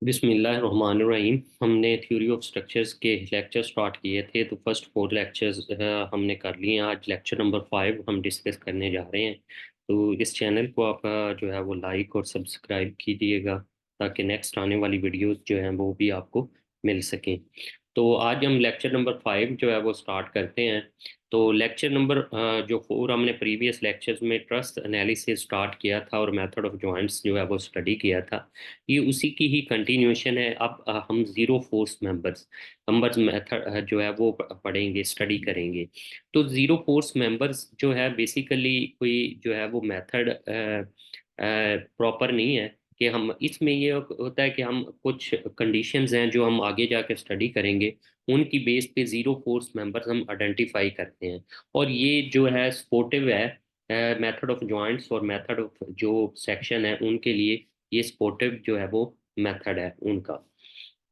बिस्मिल्लाहिर्रहमानिर्रहीम। हमने theory of structures के लेक्चर स्टार्ट किए थे, तो फर्स्ट 4 लेक्चर्स हमने कर लिए हैं। आज लेक्चर नंबर 5 हम डिस्कस करने जा रहे हैं। तो इस चैनल को आप जो है वो लाइक और सब्सक्राइब कीजिएगा, ताकि नेक्स्ट आने वाली वीडियोस जो हैं वो भी आपको मिल सकें। तो आज हम लेक्चर नंबर 5 जो है वो स्टार्ट करते हैं। तो लेक्चर नंबर जो 4 हमने प्रीवियस लेक्चर्स में ट्रस्ट एनालिसिस स्टार्ट किया था और मेथड ऑफ जॉइंट्स जो है वो स्टडी किया था। ये उसी की ही कंटिन्यूएशन है। अब हम जीरो फोर्स मेंबर्स मेथड जो है वो पढ़ेंगे, स्टडी करेंगे। तो जीरो फोर्स मेंबर्स जो है बेसिकली कोई जो है वो मेथड प्रॉपर नहीं है कि हम इसमें ये होता है कि हम कुछ कंडीशंस हैं जो हम आगे जाकर स्टडी करेंगे, उनकी बेस पे जीरो फोर्स मेंबर्स हम आइडेंटिफाई करते हैं। और ये जो है सपोर्टिव है मेथड ऑफ जॉइंट्स और मेथड ऑफ जो सेक्शन है उनके लिए। ये सपोर्टिव जो है वो मेथड है उनका।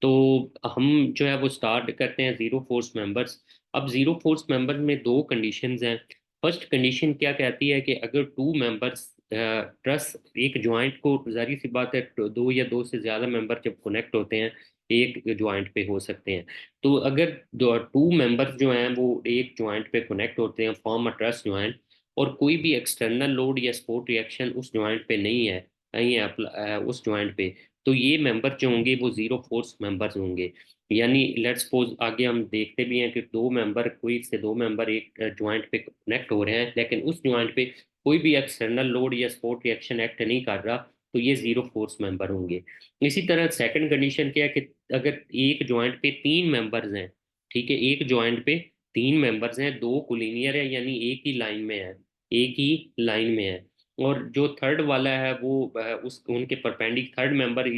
तो हम जो है वो स्टार्ट करते हैं जीरो फोर्स मेंबर्स। अब जीरो फोर्स मेंबर में दो कंडीशंस हैं। फर्स्ट कंडीशन क्या कहती है कि अगर टू मेंबर्स ट्रस एक जॉइंट को, जारी सी बात है, दो या दो से ज्यादा मेंबर जब कनेक्ट होते हैं एक जॉइंट पे हो सकते हैं। तो अगर दो टू मेंबर्स जो हैं वो एक जॉइंट पे कनेक्ट होते हैं, फॉर्म अ ट्रस जॉइंट, और कोई भी एक्सटर्नल लोड या सपोर्ट रिएक्शन उस जॉइंट पे नहीं है उस जॉइंट पे, तो ये मेंबर जो होंगे वो जीरो फोर्स मेंबर्स होंगे। यानी लेट्स सपोज आगे हम देखते भी हैं कि दो मेंबर एक ज्वाइंट पे कनेक्ट हो रहे हैं, लेकिन उस ज्वाइंट पे कोई भी एक्सटर्नल लोड या सपोर्ट रिएक्शन एक्ट नहीं कर रहा, तो ये जीरो फोर्स मेंबर होंगे। इसी तरह सेकंड कंडीशन क्या है कि अगर एक ज्वाइंट पे तीन मेंबर्स हैं, ठीक है, एक ज्वाइंट पे तीन मेंबर्स हैं, दो कोलिनियर है, यानी एक ही लाइन में है, और जो थर्ड वाला है वो उस उनके परपेंडिक थर्ड मेंबर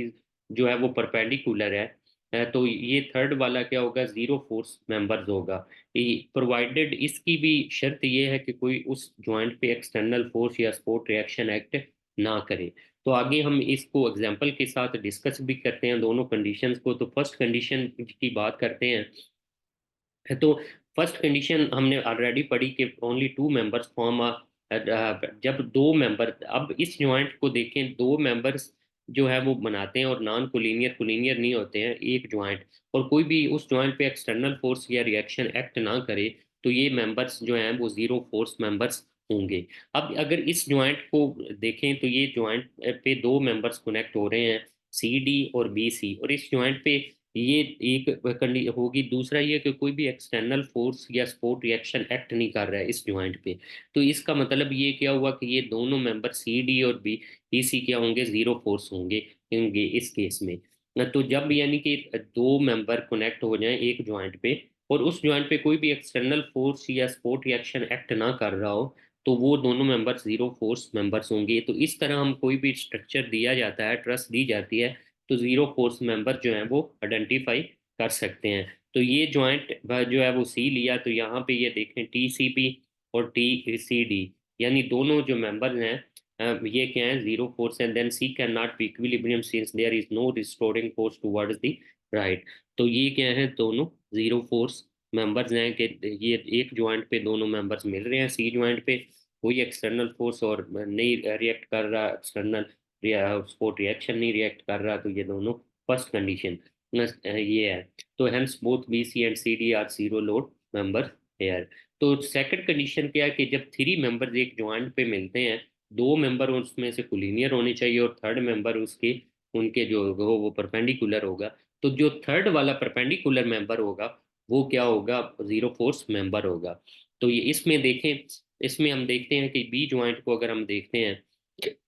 जो है वो परपेंडिकुलर है। तो ये थर्ड वाला क्या होगा, जीरो फोर्स मेंबर्स होगा। प्रोवाइडेड इसकी भी शर्त ये है कि कोई उस जॉइंट पे एक्सटर्नल फोर्स या सपोर्ट रिएक्शन एक्ट ना करे। तो आगे हम इसको एग्जांपल के साथ डिस्कस भी करते हैं दोनों कंडीशंस को। तो फर्स्ट कंडीशन की बात करते हैं। तो फर्स्ट कंडीशन हमने ऑलरेडी पढ़ी कि ओनली टू मेंबर्स फॉर्म जब दो मेंबर, अब इस जॉइंट को देखें, दो मेंबर्स जो है वो बनाते हैं और नॉन कोलिनियर कोलिनियर नहीं होते हैं एक जॉइंट, और कोई भी उस जॉइंट पे एक्सटर्नल फोर्स या रिएक्शन एक्ट ना करे, तो ये मेंबर्स जो हैं वो जीरो फोर्स मेंबर्स होंगे। अब अगर इस जॉइंट को देखें तो ये जॉइंट पे दो मेंबर्स कनेक्ट हो रहे हैं, सी डी और बी सी, और इस जॉइंट पे ये एक कंडी होगी। दूसरा ये कि कोई भी एक्सटर्नल फोर्स या सपोर्ट रिएक्शन एक्ट नहीं कर रहा है इस ज्वाइंट पे। तो इसका मतलब ये क्या हुआ कि ये दोनों मेंबर सी डी और बी सी क्या होंगे, जीरो फोर्स होंगे इस केस में। तो जब यानी कि दो मेंबर कनेक्ट हो जाएं एक ज्वाइंट पे, और उस ज्वाइंट पे कोई भी एक्सटर्नल फोर्स या सपोर्ट रिएक्शन एक्ट ना कर रहा हो, तो वो दोनों मेंबर जीरो फोर्स मेंबर्स होंगे। तो इस तरह हम कोई भी स्ट्रक्चर दिया जाता है, ट्रस्ट दी जाती है, तो जीरो फोर्स मेंबर जो है वो आइडेंटिफाई कर सकते हैं। तो ये जॉइंट जो है वो सी लिया, तो यहाँ पे ये देखें टी सी पी और टी सी डी, यानी दोनों जो मेंबर्स हैं ये क्या है, जीरो फोर्स है। Then C can not be equilibrium since there is no restoring force towards the right. तो ये क्या है, दोनों जीरो फोर्स मेंबर्स हैं कि ये एक जॉइंट पे दोनों मेंबर्स मिल रहे हैं, सी जॉइंट पे कोई एक्सटर्नल फोर्स और नहीं रिएक्ट कर रहा, एक्सटर्नल स्पोर्ट रिएक्शन नहीं रिएक्ट कर रहा, तो ये दोनों फर्स्ट कंडीशन ये है। तो hence both B C and C D are zero load member here. तो सेकंड कंडीशन क्या है कि जब थ्री मेंबर्स एक जॉइंट पे मिलते हैं, दो मेंबर उसमें से कोलिनियर होने चाहिए और थर्ड मेंबर उसके उनके जो होगा वो परपेंडिकुलर होगा। तो जो थर्ड वाला परपेंडिकुलर मेंबर होगा वो क्या होगा, जीरो फोर्स मेंबर होगा। तो ये इसमें देखें, इसमें हम देखते हैं कि बी ज्वाइंट को अगर हम देखते हैं,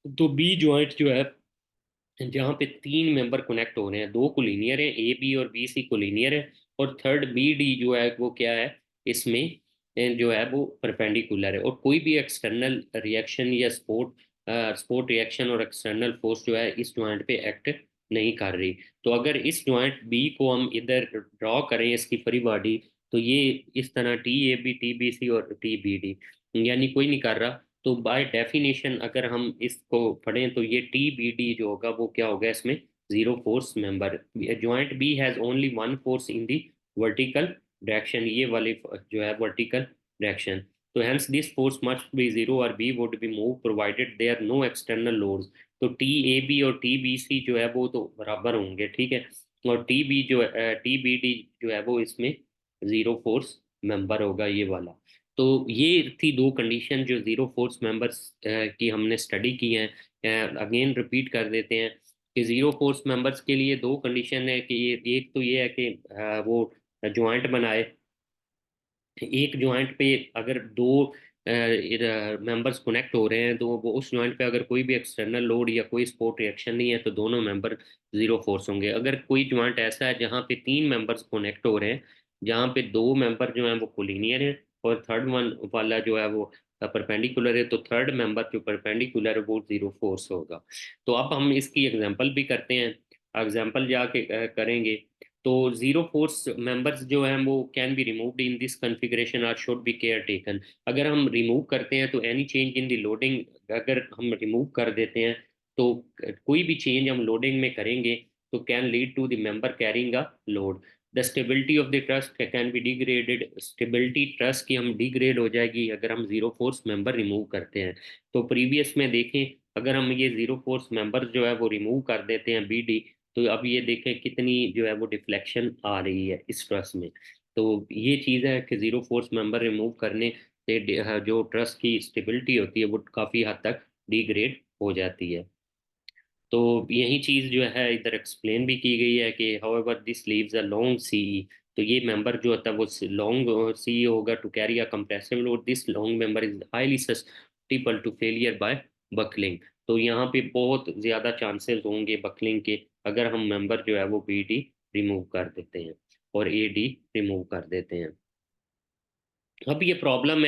तो बी ज्वाइंट जो है जहाँ पे तीन मेंबर कनेक्ट हो रहे हैं, दो कोलिनियर है, ए बी और बी सी कोलिनियर है, और थर्ड बी डी जो है वो क्या है, इसमें जो है वो परपेंडिकुलर है, और कोई भी एक्सटर्नल रिएक्शन या सपोर्ट रिएक्शन और एक्सटर्नल फोर्स जो है इस ज्वाइंट पे एक्ट नहीं कर रही। तो अगर इस ज्वाइंट बी को हम इधर ड्रॉ करें इसकी फ्री बॉडी, तो ये इस तरह T A B T B C और टी बी डी, यानी कोई नहीं कर रहा। तो बाय डेफिनेशन अगर हम इसको पढ़ें तो ये टी बी डी जो होगा वो क्या होगा, इसमें zero force member. Joint B has only one force in the vertical direction, ये वाली जो है वर्टिकल डायरेक्शन। तो hence this force must be zero और B would be move provided there no external loads. तो टी ए बी और T B C जो है वो तो बराबर होंगे, ठीक है। और टी बी जो है, टी बी डी जो है वो इसमें जीरो फोर्स मेंबर होगा, ये वाला। तो ये थी दो कंडीशन जो जीरो फोर्स मेंबर्स की हमने स्टडी की है। अगेन रिपीट कर देते हैं कि जीरो फोर्स मेंबर्स के लिए दो कंडीशन है कि ये एक तो ये है कि वो ज्वाइंट बनाए। एक ज्वाइंट पे अगर दो मेंबर्स कनेक्ट हो रहे हैं तो वो उस ज्वाइंट पे अगर कोई भी एक्सटर्नल लोड या कोई सपोर्ट रिएक्शन नहीं है तो दोनों मेंबर जीरो फोर्स होंगे। अगर कोई ज्वाइंट ऐसा है जहाँ पे तीन मेंबर्स कनेक्ट हो रहे हैं, जहाँ पे दो मेंबर जो हैं वो कोलिनियर है और थर्ड वन वाला जो है वो परपेंडिकुलर है, तो थर्ड मेंबर जो परपेंडिकुलर है वो जीरो फोर्स होगा। तो अब हम इसकी एग्जांपल भी करते हैं। एग्जांपल जाके करेंगे। तो जीरो फोर्स मेंबर्स जो हैं वो can be removed in this configuration और शुड बी केयर टेकन। अगर हम रिमूव करते हैं तो any change in the loading, अगर हम रिमूव कर देते हैं तो कोई भी चेंज हम लोडिंग में करेंगे तो can lead to the member carrying a load. The stability of the truss can be degraded, stability truss की हम डिग्रेड हो जाएगी अगर हम जीरो फोर्स मेंबर रिमूव करते हैं। तो प्रीवियस में देखें, अगर हम ये जीरो फोर्स मेंबर जो है वो रिमूव कर देते हैं बी डी, तो अब ये देखें कितनी जो है वो डिफ्लेक्शन आ रही है इस ट्रस में। तो ये चीज़ है कि जीरो फोर्स मेंबर रिमूव करने से जो ट्रस की स्टेबिलिटी होती है वो काफ़ी हद तक डिग्रेड हो जाती है। तो यही चीज़ जो है इधर एक्सप्लेन भी की गई है कि however this leaves a long सीई। तो ये मेंबर जो होता है वो लॉन्ग सीई होगा to carry a compressive load. This long member is highly susceptible to failure by buckling. तो यहाँ पे बहुत ज़्यादा चांसेस होंगे बकलिंग के अगर हम मेंबर जो है वो बी डी रिमूव कर देते हैं और ए डी रिमूव कर देते हैं। अब ये प्रॉब्लम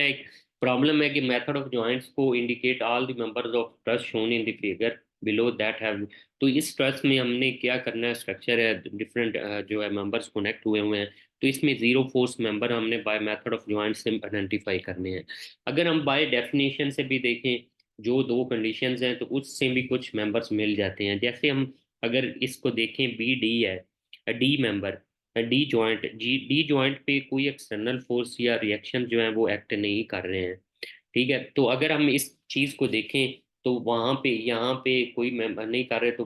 है कि मेथड ऑफ जॉइंट्स को indicate all the members of trust shown in the figure below that have. तो इस ट्रस्ट में हमने क्या करना है, स्ट्रक्चर है डिफरेंट जो है मेंबर्स कनेक्ट हुए हुए हैं, तो इसमें जीरो फोर्स मेंबर हमने बाय मेथड ऑफ जॉइंट से आइडेंटिफाई करने हैं। अगर हम बाय डेफिनेशन से भी देखें जो दो कंडीशंस हैं तो उससे भी कुछ मेंबर्स मिल जाते हैं। जैसे हम अगर इसको देखें बी डी है, डी मेंबर, डी जॉइंट पे कोई एक्सटर्नल फोर्स या रिएक्शन जो है वो एक्ट नहीं कर रहे हैं, ठीक है। तो अगर हम इस चीज को देखें तो वहां पे यहाँ पे कोई मेंबर नहीं कर रहे, तो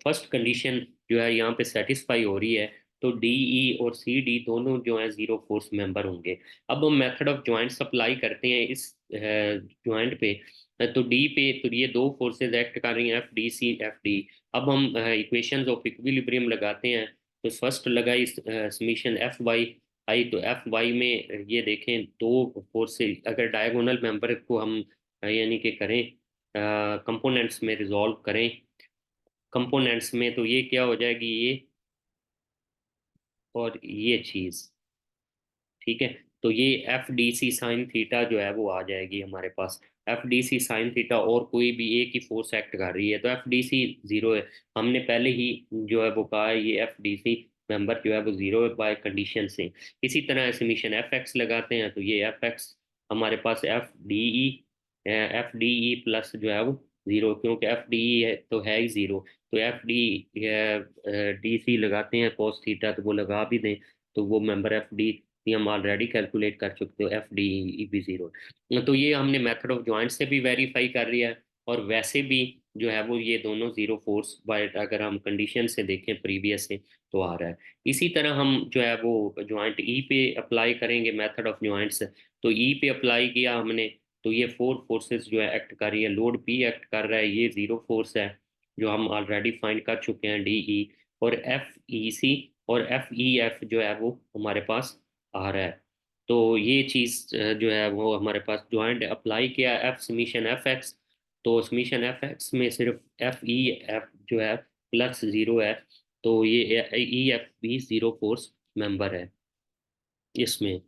फर्स्ट कंडीशन जो है यहाँ पे सेटिस्फाई हो रही है। तो डी ई और सी डी दोनों जो है जीरो फोर्स मेंबर होंगे। अब हम मेथड ऑफ जॉइंट सप्लाई करते हैं इस जॉइंट पे। तो डी पे तो ये दो फोर्सेस एक्ट कर रही हैं, F D C F D. अब हम इक्वेशंस ऑफ इक्विलिब्रियम लगाते हैं। तो फर्स्ट लगाई समीशन एफ वाई आई, तो एफ वाई में ये देखें दो फोर्सेस अगर डायगोनल मेंबर को हम यानी कि करें कंपोनेंट्स में रिजॉल्व करें कंपोनेंट्स में, तो ये क्या हो जाएगी, ये और ये चीज़, ठीक है। तो ये F D C sine theta जो है वो आ जाएगी हमारे पास। F D C sine theta और कोई भी एक ही फोर्स एक्ट कर रही है तो एफ डी सी जीरो है। हमने पहले ही जो है वो कहा है ये एफ डी सी मेंबर जो है वो जीरो है बाय कंडीशन से। इसी तरह समीशन एफ एक्स लगाते हैं तो ये एफ एक्स हमारे पास एफ डी ई प्लस जो है वो जीरो, क्योंकि एफ डी ई है तो है ही जीरो। तो एफ डी डी सी लगाते हैं कोस थीटा, तो वो लगा भी दें तो वो मेंबर एफ डी ये हम ऑलरेडी कैलकुलेट कर चुके हो, एफ डी ई भी जीरो। तो ये हमने मेथड ऑफ जॉइंट से भी वेरीफाई कर लिया है और वैसे भी जो है वो ये दोनों जीरो फोर्स बाय अगर हम कंडीशन से देखें प्रीवियस से तो आ रहा है। इसी तरह हम जो है वो जॉइंट ई पे अप्लाई करेंगे मेथड ऑफ जॉइंट से। तो ई पे अप्लाई किया हमने तो ये फोर फोर्सेस जो है एक्ट कर रही है, लोड पी एक्ट कर रहा है, ये जीरो फोर्स है जो हम ऑलरेडी फाइंड कर चुके हैं डी ई। और एफ ई सी और एफ ई एफ जो है वो हमारे पास आ रहा है। तो ये चीज़ जो है वो हमारे पास ज्वाइंट अप्लाई किया एफ समीशन एफ एक्स। तो समीशन एफ एक्स में सिर्फ एफ ई एफ जो है प्लस जीरो है। तो ये ई एफ भी जीरो फोर्स मेंबर है इसमें।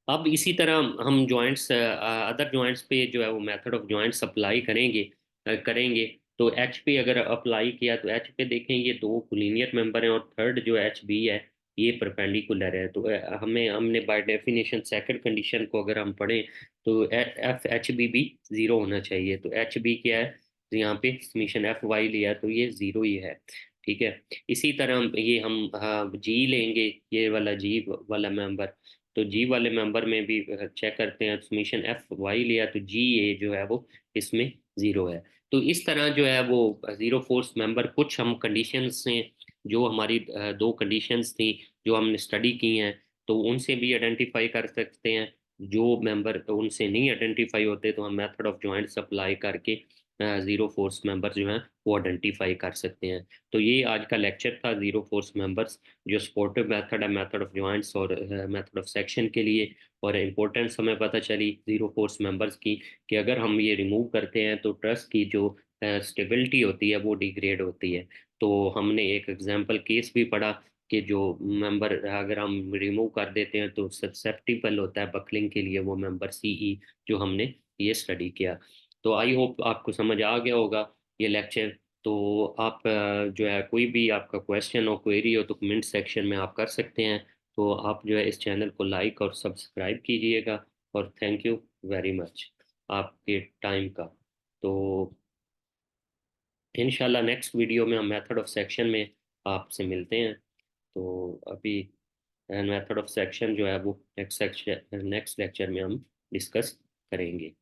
अब इसी तरह हम जॉइंट्स अदर जॉइंट्स पे जो है वो मेथड ऑफ जॉइंट्स अप्लाई करेंगे। तो एच पे अगर अप्लाई किया तो एच पे देखें ये दो लीनियर मेंबर हैं और थर्ड जो एच बी है ये परपेंडिकुलर है। तो हमने बाय डेफिनेशन सेकंड कंडीशन को अगर हम पढ़ें तो एफ एच बी जीरो होना चाहिए। तो एच बी क्या है, तो यहाँ पे समीशन एफ वाई लिया है, तो ये जीरो ही है, ठीक है। इसी तरह ये हम जी लेंगे, ये वाला जी वाला मेंबर। तो जी वाले मेंबर में भी चेक करते हैं, समीशन एफ वाई लिया तो जी ए जो है वो इसमें ज़ीरो है। तो इस तरह जो है वो ज़ीरो फोर्स मेंबर, कुछ हम कंडीशंस से, जो हमारी दो कंडीशंस थी जो हमने स्टडी की हैं, तो उनसे भी आइडेंटिफाई कर सकते हैं। जो मेंबर उनसे नहीं आइडेंटिफाई होते तो हम मेथड ऑफ जॉइंट्स अप्लाई करके ज़ीरो फोर्स मेंबर जो हैं वो आइडेंटिफाई कर सकते हैं। तो ये आज का लेक्चर था ज़ीरो फोर्स मेंबर्स, जो सपोर्टिव मेथड है मेथड ऑफ जॉइंट्स और मेथड ऑफ सेक्शन के लिए। और इम्पोर्टेंस हमें पता चली ज़ीरो फोर्स मेंबर्स की, कि अगर हम ये रिमूव करते हैं तो ट्रस की जो स्टेबिलिटी होती है वो डिग्रेड होती है। तो हमने एक एग्जांपल केस भी पढ़ा कि जो मेंबर अगर हम रिमूव कर देते हैं तो ससेप्टिबल होता है बकलिंग के लिए, वो मेंबर सीई, जो हमने ये स्टडी किया। तो आई होप आपको समझ आ गया होगा ये लेक्चर। तो आप जो है कोई भी आपका क्वेश्चन हो, क्वेरी हो, तो कमेंट सेक्शन में आप कर सकते हैं। तो आप जो है इस चैनल को लाइक और सब्सक्राइब कीजिएगा। और थैंक यू वेरी मच आपके टाइम का। तो इंशाल्लाह नेक्स्ट वीडियो में हम मेथड ऑफ सेक्शन में आपसे मिलते हैं। तो अभी मेथड ऑफ सेक्शन जो है वो नेक्स्ट लेक्चर में हम डिस्कस करेंगे।